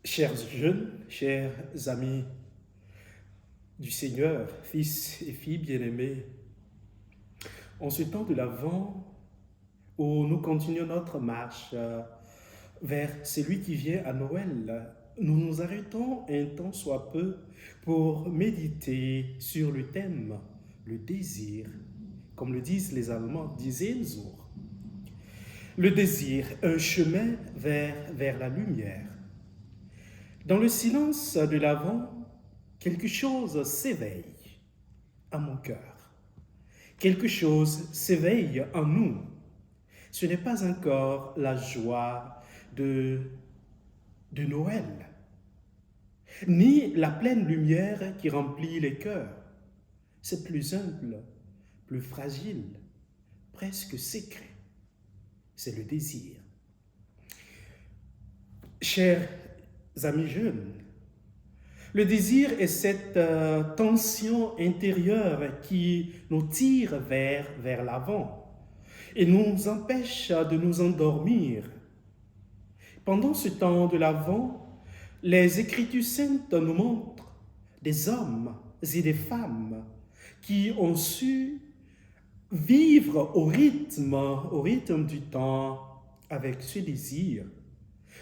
Chers jeunes, chers amis du Seigneur, fils et filles bien-aimés, en ce temps de l'Avent où nous continuons notre marche vers celui qui vient à Noël, nous nous arrêtons un temps soit peu pour méditer sur le thème, le désir, comme le disent les Allemands, die Sehnsucht. Le désir, un chemin vers la lumière. Dans le silence de l'Avent, quelque chose s'éveille à mon cœur. Quelque chose s'éveille en nous. Ce n'est pas encore la joie de Noël, ni la pleine lumière qui remplit les cœurs. C'est plus humble, plus fragile, presque secret. C'est le désir. Chers amis jeunes, le désir est cette tension intérieure qui nous tire vers l'avant et nous empêche de nous endormir. Pendant ce temps de l'avant, les Écritures saintes nous montrent des hommes et des femmes qui ont su vivre au rythme du temps avec ce désir.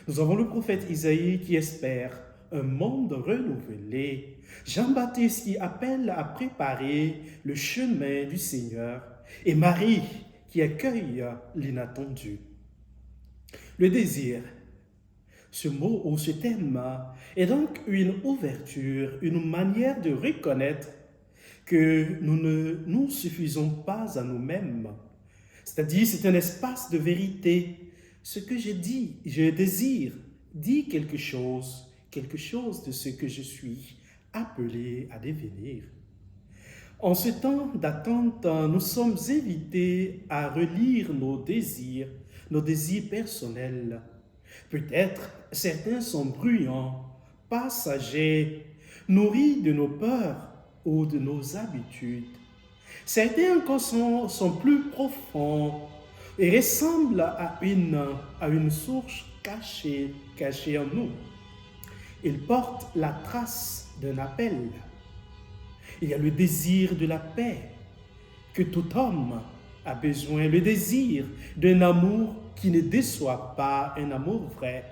Nous avons le prophète Isaïe qui espère un monde renouvelé. Jean-Baptiste qui appelle à préparer le chemin du Seigneur. Et Marie qui accueille l'inattendu. Le désir, ce mot ou ce thème, est donc une ouverture, une manière de reconnaître que nous ne nous suffisons pas à nous-mêmes. C'est-à-dire, c'est un espace de vérité. Ce que je dis, je désire, dit quelque chose de ce que je suis appelé à devenir. En ce temps d'attente, nous sommes invités à relire nos désirs personnels. Peut-être certains sont bruyants, passagers, nourris de nos peurs ou de nos habitudes. Certains encore sont plus profonds et ressemblent à une source cachée en nous. Ils portent la trace d'un appel. Il y a le désir de la paix que tout homme a besoin, le désir d'un amour qui ne déçoit pas, un amour vrai.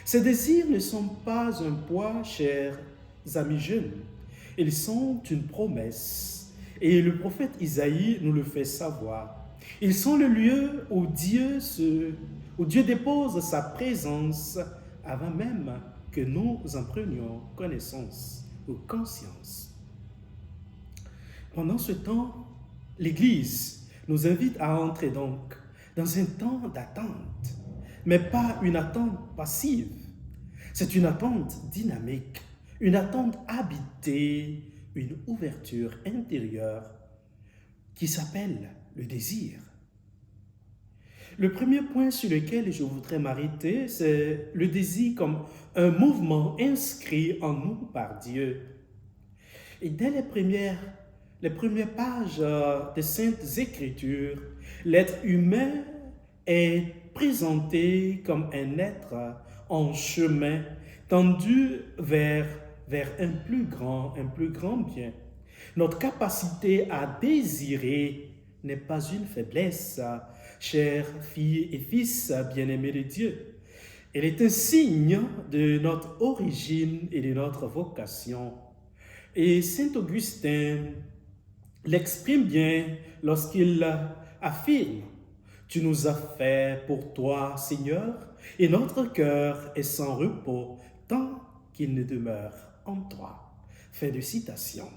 Ces désirs ne sont pas un poids, chers amis jeunes. Ils sont une promesse. Et le prophète Isaïe nous le fait savoir. Ils sont le lieu où Dieu dépose sa présence avant même que nous en prenions connaissance ou conscience. Pendant ce temps, l'Église nous invite à entrer donc dans un temps d'attente, mais pas une attente passive. C'est une attente dynamique, une attente habitée, une ouverture intérieure qui s'appelle le désir. Le premier point sur lequel je voudrais m'arrêter, c'est le désir comme un mouvement inscrit en nous par Dieu. Et dès les premières pages des Saintes Écritures, l'être humain est présenté comme un être en chemin tendu vers un plus grand bien. Notre capacité à désirer n'est pas une faiblesse, chères filles et fils bien-aimés de Dieu. Elle est un signe de notre origine et de notre vocation. Et Saint Augustin l'exprime bien lorsqu'il affirme « Tu nous as fait pour toi, Seigneur, et notre cœur est sans repos tant qu'il ne demeure en toi. » Fin de citation.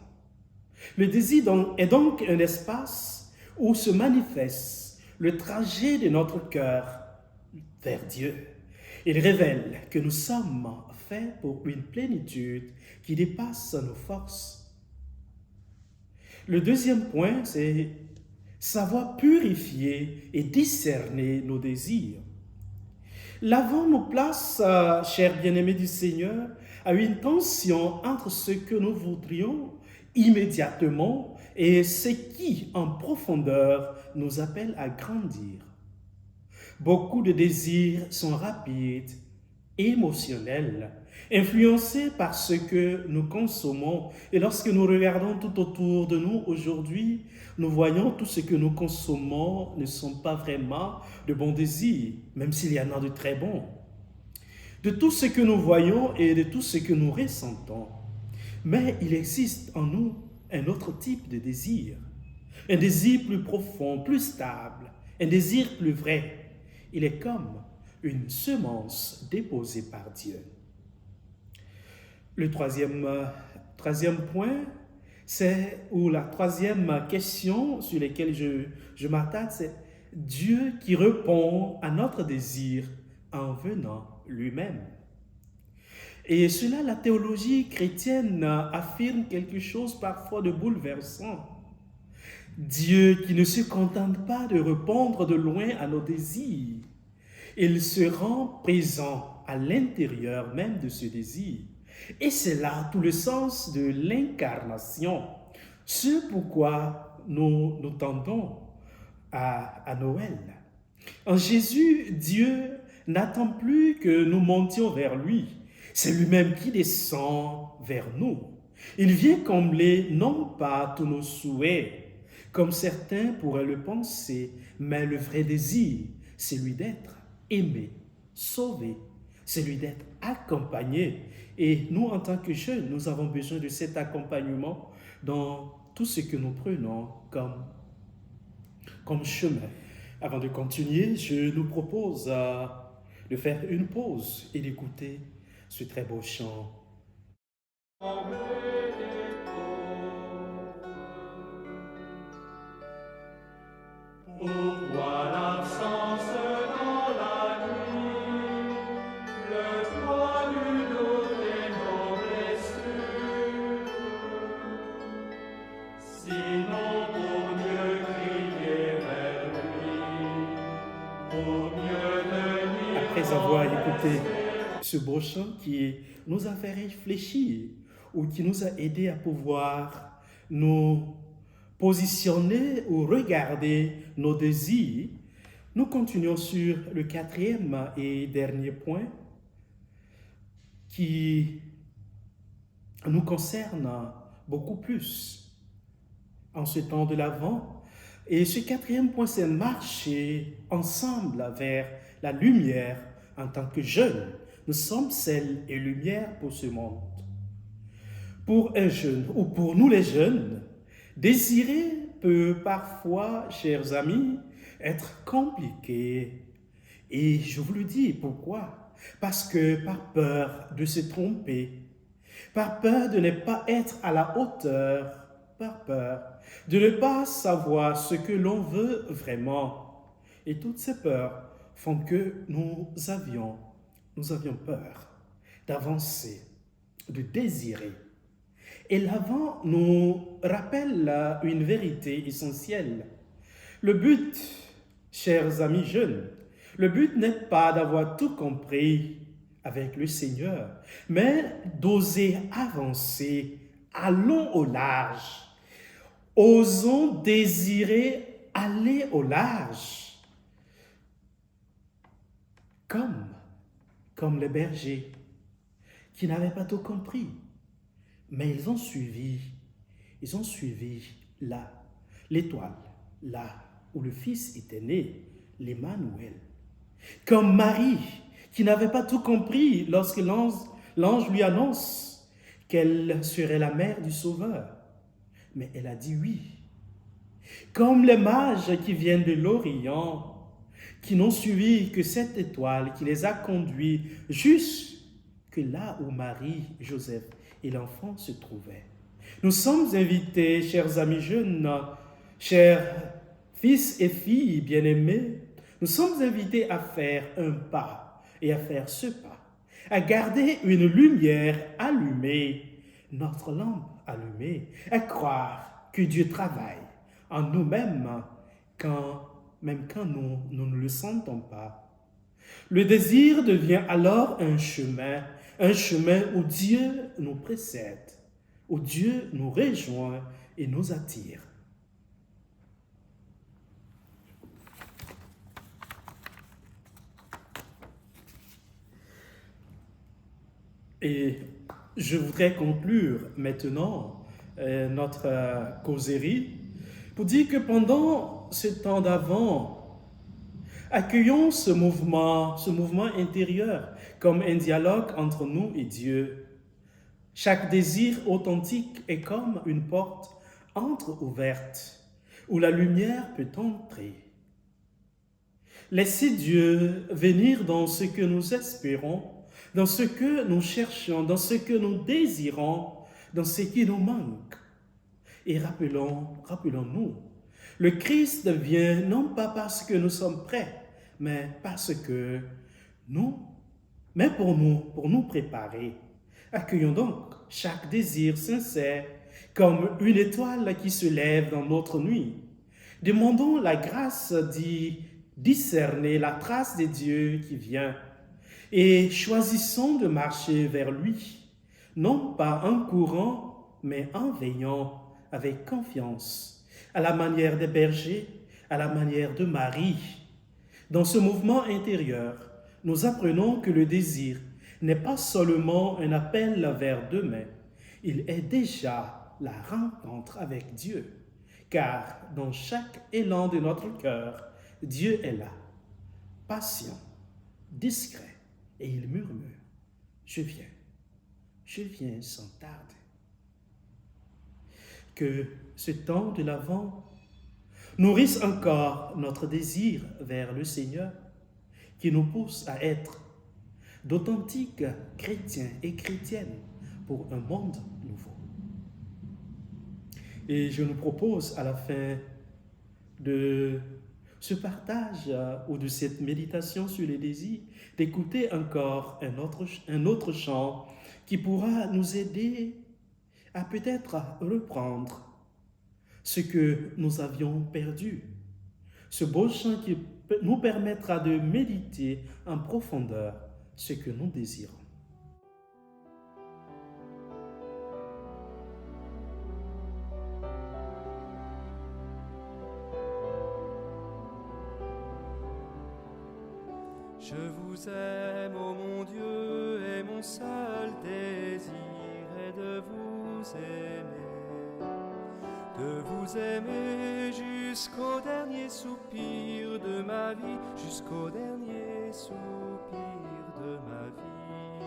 Le désir est donc un espace où se manifeste le trajet de notre cœur vers Dieu. Il révèle que nous sommes faits pour une plénitude qui dépasse nos forces. Le deuxième point, c'est savoir purifier et discerner nos désirs. L'Avent nous place, chers bien-aimés du Seigneur, à une tension entre ce que nous voudrions immédiatement et ce qui, en profondeur, nous appelle à grandir. Beaucoup de désirs sont rapides émotionnel, influencé par ce que nous consommons. Et lorsque nous regardons tout autour de nous aujourd'hui, nous voyons tout ce que nous consommons ne sont pas vraiment de bons désirs, même s'il y en a de très bons. De tout ce que nous voyons et de tout ce que nous ressentons. Mais il existe en nous un autre type de désir. Un désir plus profond, plus stable, un désir plus vrai. Il est comme une semence déposée par Dieu. Le troisième point, ou la troisième question sur laquelle je m'attarde, c'est Dieu qui répond à notre désir en venant lui-même. Et cela, la théologie chrétienne affirme quelque chose parfois de bouleversant. Dieu qui ne se contente pas de répondre de loin à nos désirs, il se rend présent à l'intérieur même de ce désir. Et c'est là tout le sens de l'incarnation. Ce pourquoi nous tendons à Noël. En Jésus, Dieu n'attend plus que nous montions vers lui. C'est lui-même qui descend vers nous. Il vient combler non pas tous nos souhaits, comme certains pourraient le penser, mais le vrai désir, c'est lui d'être aimé, sauvé, c'est lui d'être accompagné. Et nous, en tant que jeunes, nous avons besoin de cet accompagnement dans tout ce que nous prenons comme chemin. Avant de continuer, je nous propose de faire une pause et d'écouter ce très beau chant. Pourquoi l'absence dans la nuit, le poids du doute et nos blessures, sinon pour mieux crier vers lui, pour mieux tenir. Après avoir écouté ce beau chant qui nous a fait réfléchir ou qui nous a aidé à pouvoir nous positionner ou regarder nos désirs, nous continuons sur le quatrième et dernier point qui nous concerne beaucoup plus en ce temps de l'Avent. Et ce quatrième point, c'est marcher ensemble vers la lumière en tant que jeunes. Nous sommes sel et lumière pour ce monde. Pour un jeune ou pour nous les jeunes, désirer peut parfois, chers amis, être compliqué. Et je vous le dis, pourquoi? Parce que par peur de se tromper, par peur de ne pas être à la hauteur, par peur de ne pas savoir ce que l'on veut vraiment. Et toutes ces peurs font que nous avions peur d'avancer, de désirer. Et l'Avent nous rappelle une vérité essentielle. Le but, chers amis jeunes, le but n'est pas d'avoir tout compris avec le Seigneur, mais d'oser avancer. Allons au large. Osons désirer aller au large. Comme les bergers qui n'avaient pas tout compris. Mais ils ont suivi là, l'étoile, là où le Fils était né, l'Emmanuel. Comme Marie, qui n'avait pas tout compris lorsque l'ange lui annonce qu'elle serait la mère du Sauveur. Mais elle a dit oui. Comme les mages qui viennent de l'Orient, qui n'ont suivi que cette étoile qui les a conduits jusque là où Marie, Joseph et l'enfant se trouvaient. Nous sommes invités, chers amis jeunes, chers fils et filles bien-aimés, nous sommes invités à faire un pas et à faire ce pas, à garder une lumière allumée, notre lampe allumée, à croire que Dieu travaille en nous-mêmes même quand nous ne le sentons pas. Le désir devient alors un chemin où Dieu nous précède, où Dieu nous rejoint et nous attire. Et je voudrais conclure maintenant notre causerie pour dire que pendant ce temps d'avant, accueillons ce mouvement intérieur comme un dialogue entre nous et Dieu. Chaque désir authentique est comme une porte entre-ouverte où la lumière peut entrer. Laissez Dieu venir dans ce que nous espérons, dans ce que nous cherchons, dans ce que nous désirons, dans ce qui nous manque. Et rappelons-nous, le Christ vient non pas parce que nous sommes prêts, mais parce que pour nous préparer. Accueillons donc chaque désir sincère comme une étoile qui se lève dans notre nuit. Demandons la grâce d'y discerner la trace de Dieu qui vient et choisissons de marcher vers lui, non pas en courant, mais en veillant avec confiance, à la manière des bergers, à la manière de Marie. Dans ce mouvement intérieur, nous apprenons que le désir n'est pas seulement un appel vers demain, il est déjà la rencontre avec Dieu. Car dans chaque élan de notre cœur, Dieu est là, patient, discret, et il murmure, je viens sans tarder. Que ce temps de l'Avent nourrisse encore notre désir vers le Seigneur, qui nous pousse à être d'authentiques chrétiens et chrétiennes pour un monde nouveau. Et je nous propose à la fin de ce partage ou de cette méditation sur les désirs, d'écouter encore un autre chant qui pourra nous aider à peut-être reprendre ce que nous avions perdu. Ce beau chant qui nous permettra de méditer en profondeur ce que nous désirons. Je vous aime, ô mon Dieu, et mon seul désir est de vous aimer jusqu'au dernier soupir de ma vie, jusqu'au dernier soupir de ma vie.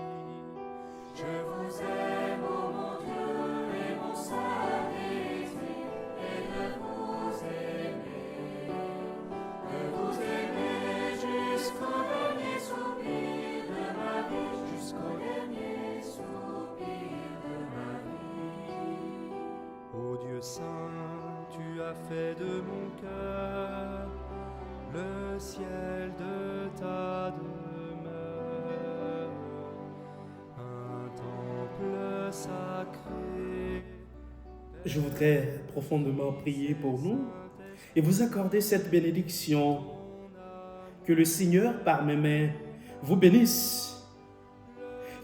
Je vous aime, ô mon Dieu, et mon seul désir est de vous aimer jusqu'au dernier soupir de ma vie, jusqu'au dernier soupir de ma vie. Ô Dieu saint, tu as fait de mon cœur le ciel de ta demeure, un temple sacré. Je voudrais profondément prier pour nous et vous accorder cette bénédiction. Que le Seigneur, par mes mains, vous bénisse.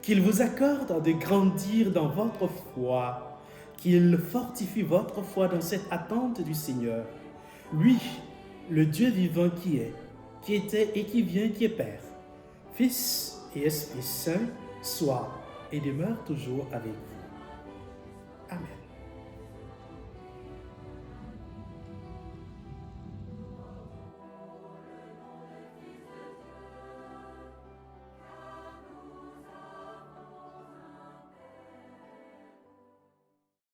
Qu'il vous accorde de grandir dans votre foi. Qu'il fortifie votre foi dans cette attente du Seigneur. Lui, le Dieu vivant qui est, qui était et qui vient, qui est Père, Fils et Esprit Saint, soit et demeure toujours avec vous. Amen.